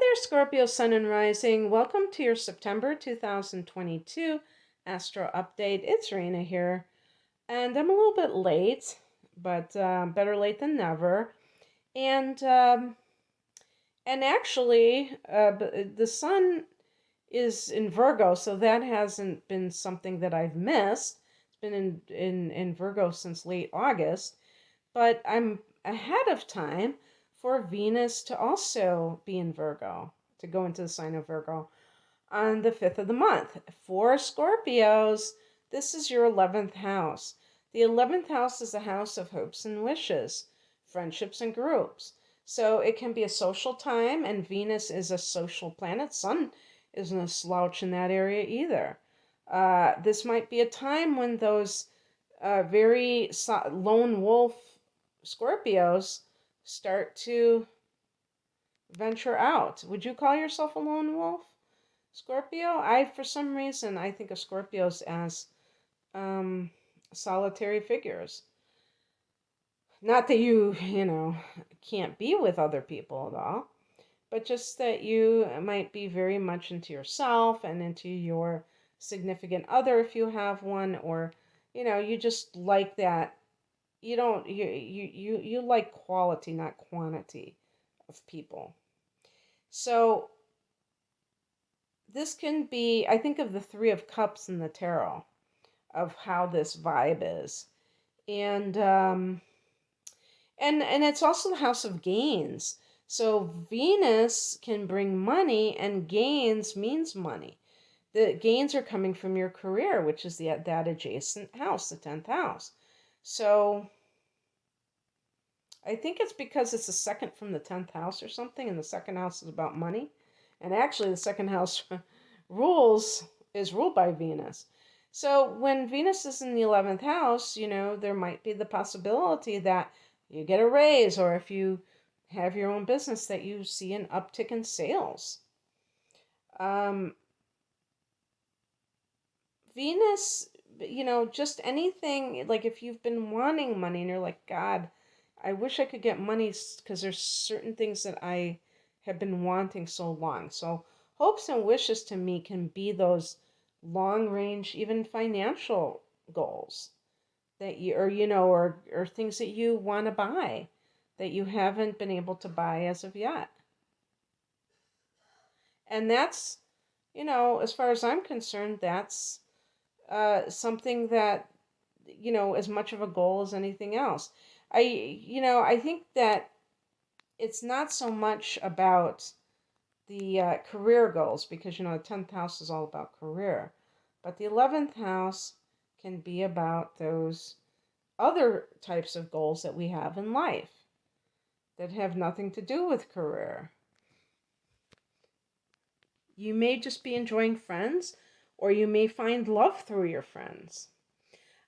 there, Scorpio Sun and Rising. Welcome to your September 2022 Astro Update. It's Rena here, and I'm a little bit late, but better late than never. And um, and actually, the Sun is in Virgo, so that hasn't been something that I've missed. It's been in Virgo since late August, but I'm ahead of time for Venus to also be in Virgo, to go into the sign of Virgo on the 5th of the month. For Scorpios, this is your 11th house. The 11th house is a house of hopes and wishes, friendships and groups. So it can be a social time, and Venus is a social planet. Sun isn't a slouch in that area either. This might be a time when those very lone wolf Scorpios start to venture out. Would you call yourself a lone wolf, Scorpio? For some reason, I think of Scorpios as um, solitary figures. Not that you can't be with other people at all, but just that you might be very much into yourself and into your significant other if you have one, or you just like that. You don't you like quality, not quantity of people. So this can be, I think of the 3 of Cups in the tarot, of how this vibe is. And um and and it's also the house of gains. So Venus can bring money, and gains means money. The gains are coming from your career, which is that adjacent house, the 10th house. So I think it's because it's the second from the 10th house or something, and the second house is about money. And actually, the second house rules is ruled by Venus. So when Venus is in the 11th house, there might be the possibility that you get a raise, or if you have your own business, that you see an uptick in sales. Um, Venus, just anything, like if you've been wanting money and you're like, God, I wish I could get money because there's certain things that I have been wanting so long. So hopes and wishes to me can be those long range, even financial goals that you, or things that you want to buy that you haven't been able to buy as of yet. And that's, as far as I'm concerned, that's something that, as much of a goal as anything else. I think that it's not so much about the career goals, because, the 10th house is all about career. But the 11th house can be about those other types of goals that we have in life that have nothing to do with career. You may just be enjoying friends, or you may find love through your friends.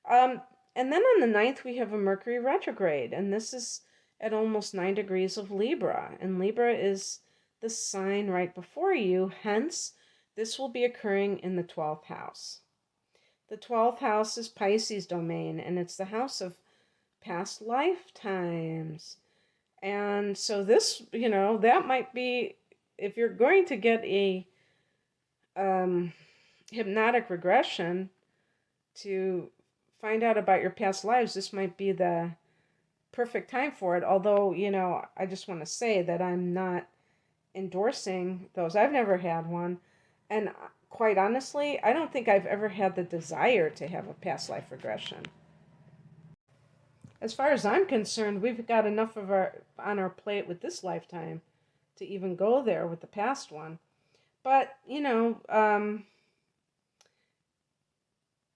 Um, and then on the 9th, we have a Mercury retrograde, and this is at almost 9 degrees of Libra. And Libra is the sign right before you, hence, this will be occurring in the 12th house. The 12th house is Pisces domain, and it's the house of past lifetimes. And so this, that might be, if you're going to get a um, hypnotic regression to find out about your past lives, this might be the perfect time for it. Although, I just want to say that I'm not endorsing those. I've never had one. And quite honestly, I don't think I've ever had the desire to have a past life regression. As far as I'm concerned, we've got enough of our on our plate with this lifetime to even go there with the past one. But,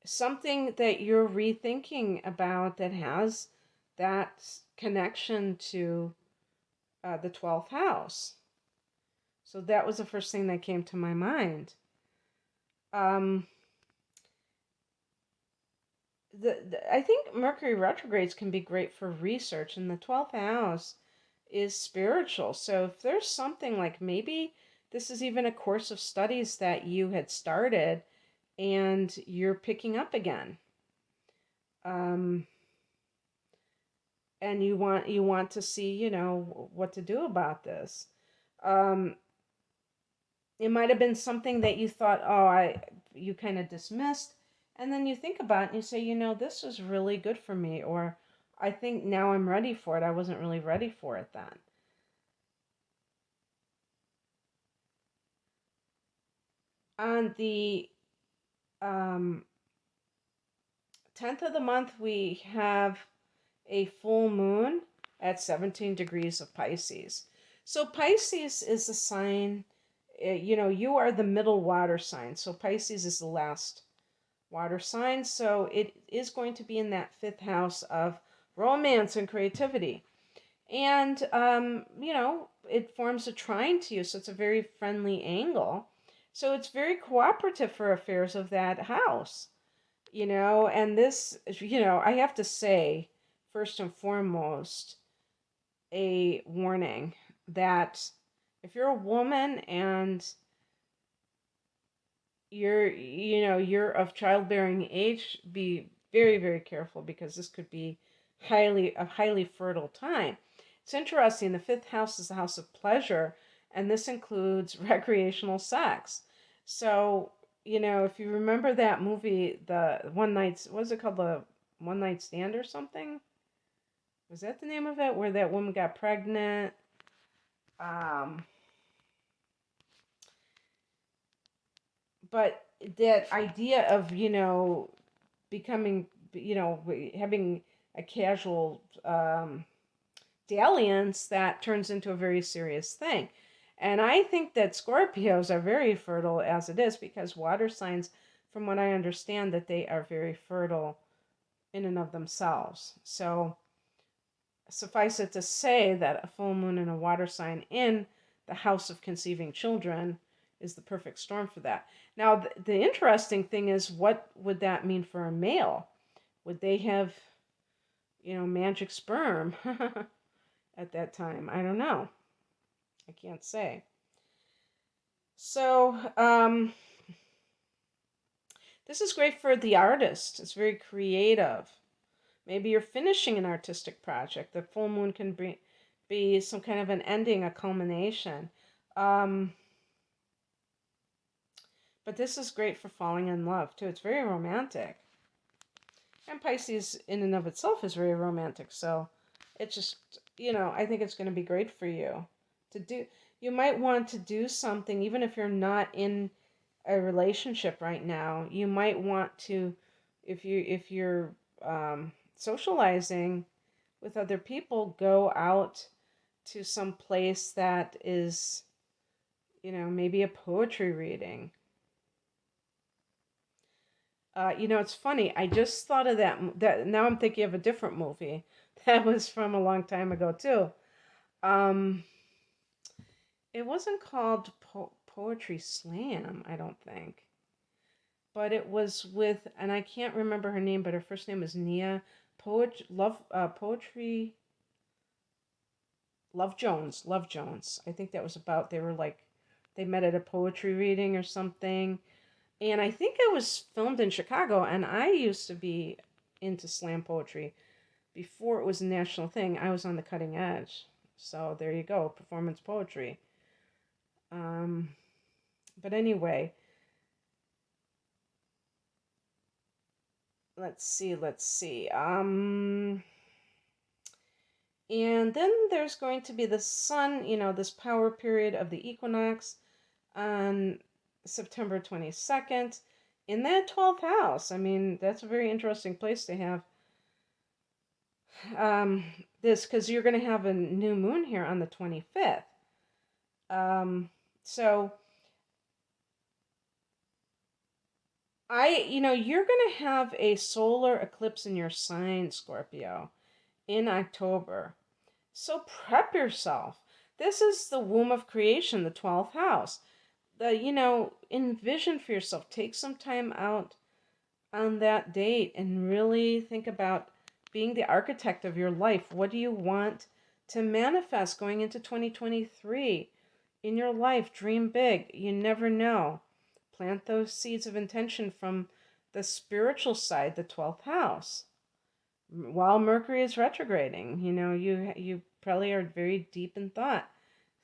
something that you're rethinking about that has that connection to the 12th house. So that was the first thing that came to my mind. Um, I think Mercury retrogrades can be great for research, and the 12th house is spiritual. So if there's something like, maybe this is even a course of studies that you had started and you're picking up again. Um, and you want to see, what to do about this. Um, It might have been something that you thought, you kind of dismissed. And then you think about it and you say, this was really good for me. Or I think now I'm ready for it. I wasn't really ready for it then. On the um, 10th of the month, we have a full moon at 17 degrees of Pisces. So Pisces is a sign, you are the middle water sign. So Pisces is the last water sign. So it is going to be in that fifth house of romance and creativity. And, it forms a trine to you. So it's a very friendly angle. So it's very cooperative for affairs of that house, and this, I have to say, first and foremost, a warning that if you're a woman and you're of childbearing age, be very, very careful because this could be highly fertile time. It's interesting. The fifth house is the house of pleasure, and this includes recreational sex. So, if you remember that movie, the One Night, what was it called? The One Night Stand or something? Was that the name of it? Where that woman got pregnant? Um, but that idea of, becoming, having a casual dalliance that turns into a very serious thing. And I think that Scorpios are very fertile as it is because water signs, from what I understand, that they are very fertile in and of themselves. So suffice it to say that a full moon in a water sign in the house of conceiving children is the perfect storm for that. Now, the interesting thing is, what would that mean for a male? Would they have, magic sperm at that time? I don't know. I can't say. So, this is great for the artist. It's very creative. Maybe you're finishing an artistic project. The full moon can be some kind of an ending, a culmination. Um, but this is great for falling in love, too. It's very romantic. And Pisces, in and of itself, is very romantic. So it's just, I think it's going to be great for you to do. You might want to do something, even if you're not in a relationship right now. You might want to, if you're socializing with other people, go out to some place that is, maybe a poetry reading. It's funny. I just thought of that. Now I'm thinking of a different movie that was from a long time ago too. Um, it wasn't called Poetry Slam, I don't think, but it was with, and I can't remember her name, but her first name is Nia. Poetry. Love Jones. Love Jones. I think that was about. They were like, they met at a poetry reading or something. And I think it was filmed in Chicago, and I used to be into slam poetry before it was a national thing. I was on the cutting edge. So there you go, performance poetry. Um, but anyway, let's see. And then there's going to be the sun, this power period of the equinox on September 22nd in that 12th house. I mean, that's a very interesting place to have um, this, because you're going to have a new moon here on the 25th. So you're going to have a solar eclipse in your sign, Scorpio, in October. So prep yourself. This is the womb of creation, the 12th house. Envision for yourself. Take some time out on that date and really think about being the architect of your life. What do you want to manifest going into 2023 in your life? Dream big. You never know. Plant those seeds of intention from the spiritual side, the 12th house. While Mercury is retrograding, you probably are very deep in thought,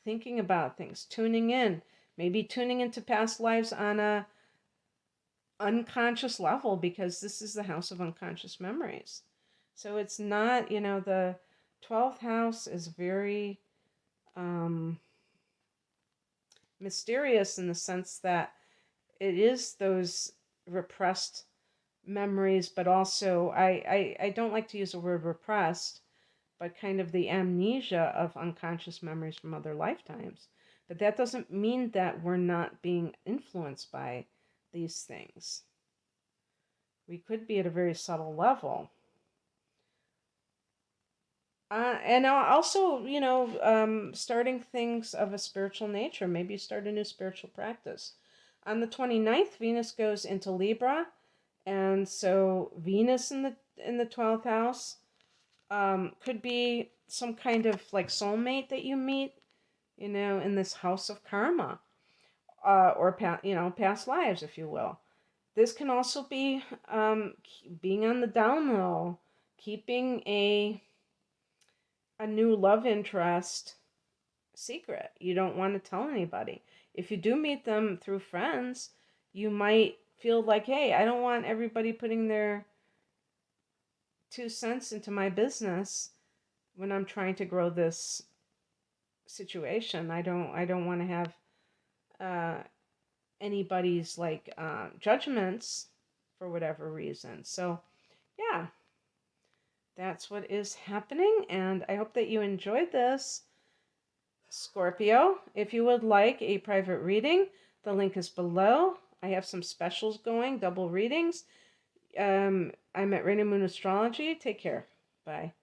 thinking about things, tuning in, maybe tuning into past lives on a unconscious level, because this is the house of unconscious memories. So it's not, the 12th house is very um, mysterious in the sense that it is those repressed memories, but also I don't like to use the word repressed, but kind of the amnesia of unconscious memories from other lifetimes. But that doesn't mean that we're not being influenced by these things. We could be at a very subtle level. And also, starting things of a spiritual nature. Maybe start a new spiritual practice. On the 29th, Venus goes into Libra, and so Venus in the 12th house could be some kind of like soulmate that you meet, in this house of karma, or past lives, if you will. This can also be being on the down low, keeping a new love interest secret. You don't want to tell anybody. If you do meet them through friends, you might feel like, hey, I don't want everybody putting their 2 cents into my business when I'm trying to grow this situation. I don't want to have uh, anybody's like judgments for whatever reason. So yeah, that's what is happening, and I hope that you enjoyed this, Scorpio. If you would like a private reading, the link is below. I have some specials going, double readings. I'm at Rainy Moon Astrology. Take care. Bye.